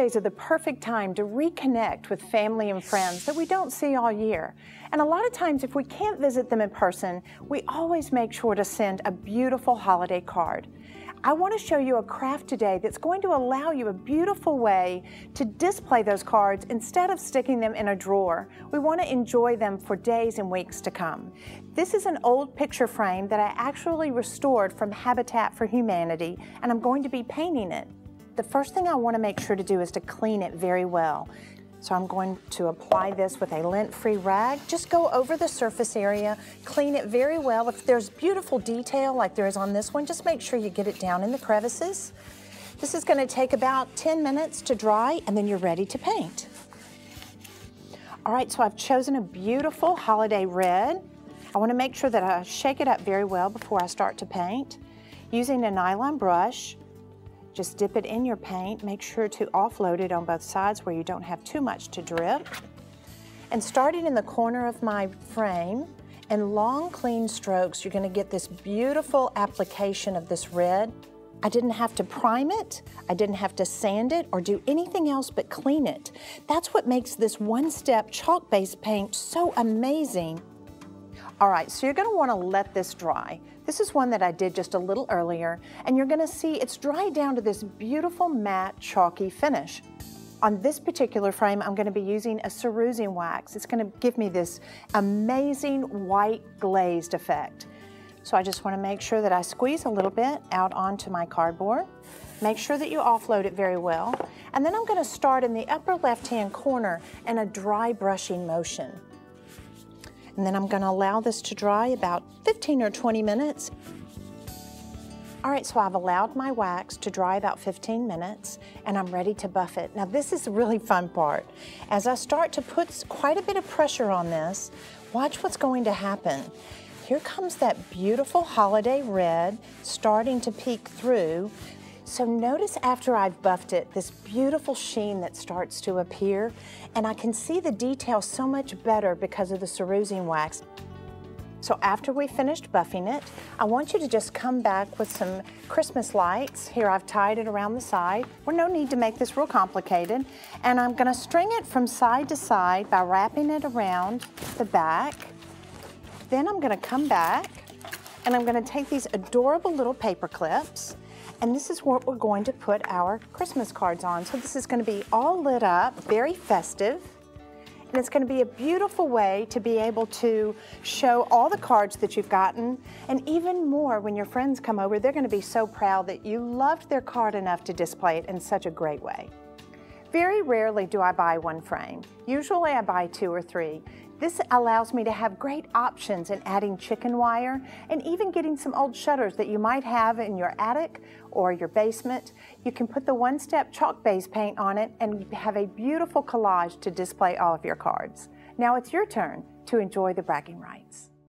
holidays are the perfect time to reconnect with family and friends that we don't see all year. And a lot of times if we can't visit them in person, we always make sure to send a beautiful holiday card. I want to show you a craft today that's going to allow you a beautiful way to display those cards instead of sticking them in a drawer. We want to enjoy them for days and weeks to come. This is an old picture frame that I actually restored from Habitat for Humanity, and I'm going to be painting it. The first thing I want to make sure to do is to clean it very well. So I'm going to apply this with a lint-free rag. Just go over the surface area, clean it very well. If there's beautiful detail like there is on this one, just make sure you get it down in the crevices. This is going to take about 10 minutes to dry, and then you're ready to paint. All right, so I've chosen a beautiful holiday red. I want to make sure that I shake it up very well before I start to paint. Using a nylon brush, just dip it in your paint. Make sure to offload it on both sides where you don't have too much to drip. And starting in the corner of my frame, in long, clean strokes, you're going to get this beautiful application of this red. I didn't have to prime it, I didn't have to sand it or do anything else but clean it. That's what makes this one-step chalk-based paint so amazing. All right, so you're going to want to let this dry. This is one that I did just a little earlier, and you're going to see it's dried down to this beautiful matte chalky finish. On this particular frame, I'm going to be using a cerusing wax. It's going to give me this amazing white glazed effect. So I just want to make sure that I squeeze a little bit out onto my cardboard. Make sure that you offload it very well. And then I'm going to start in the upper left-hand corner in a dry brushing motion. And then I'm going to allow this to dry about 15 or 20 minutes. All right, so I've allowed my wax to dry about 15 minutes, and I'm ready to buff it. Now this is the really fun part. As I start to put quite a bit of pressure on this, watch what's going to happen. Here comes that beautiful holiday red starting to peek through. So notice after I've buffed it, this beautiful sheen that starts to appear, and I can see the detail so much better because of the cerusing wax. So after we finished buffing it, I want you to just come back with some Christmas lights. Here I've tied it around the side. Well, no need to make this real complicated. And I'm gonna string it from side to side by wrapping it around the back. Then I'm gonna come back and I'm gonna take these adorable little paper clips, and this is what we're going to put our Christmas cards on. So this is going to be all lit up, very festive. And it's going to be a beautiful way to be able to show all the cards that you've gotten. And even more, when your friends come over, they're going to be so proud that you loved their card enough to display it in such a great way. Very rarely do I buy one frame. Usually I buy 2 or 3. This allows me to have great options in adding chicken wire and even getting some old shutters that you might have in your attic or your basement. You can put the one-step chalk-based paint on it and have a beautiful collage to display all of your cards. Now it's your turn to enjoy the bragging rights.